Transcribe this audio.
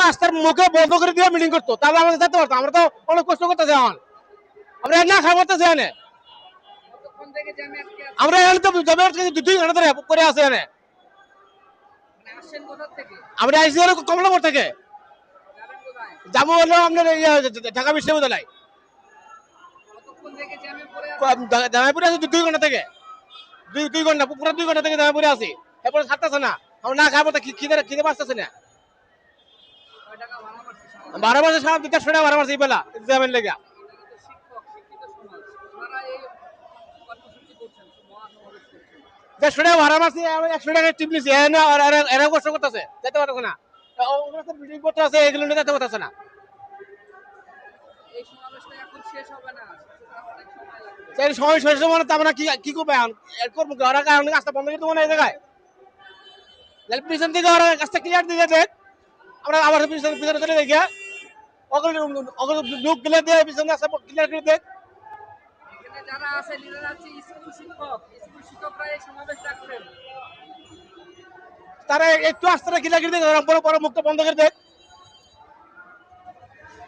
রাস্তার মুখে বন্ধ করে দিয়ে মিটিং করতো, তাহলে আমরা যেতে পারতাম। আমরা তো অনেক কষ্ট করতেছি এখন, আমরা না খাবার করতেছি এনে। আমরা এখানে তো 2 ঘন্টা ধরে করে আছি এনে। আমরা আইসি কমলাপুর থেকে, যাবো হলো আপনার ঢাকা বিশ্ববিদ্যালয়। জামাইপুরে আছি 2 ঘন্টা থেকে, 2 ঘন্টা, পুরো 2 ঘন্টা থেকে জামাইপুরে আছি। এরপরে ছাড়তেছে না, আমরা না খাবো, খিদে বাঁচতেছে না। 12 মাসে 150 টাকা 12 মাসে বেলা এক্সামের লেগে। দেড়শো টাকা ভাড়া মারছি, 100 টাকা টিপ নিছি, এরা কষ্ট করতেছে, যেতে পারতেছে না। বিল্ডিং করতে আছে, এগুলো নিয়ে যেতে পারতেছে না। সময় শেষ মানে আমরা কি করবো এখন? করবো ওরা কারণে রাস্তা বন্ধ করতে মনে হয় জায়গায়, পিছন থেকে ওরা রাস্তা ক্লিয়ার দিয়ে দেখ, আমরা আবার পিছনে চলে দেখি, লোক গেলে দিয়ে পিছনে রাস্তা ক্লিয়ার করে দেখ। যারা আছে লিডার আছে স্কুল শিক্ষকরা এই সমাবেশ ডাকছেন, তারা একটু আস্তে ক্লিয়ার করে দেখ, বড় বড় মুখটা বন্ধ করে দেখ।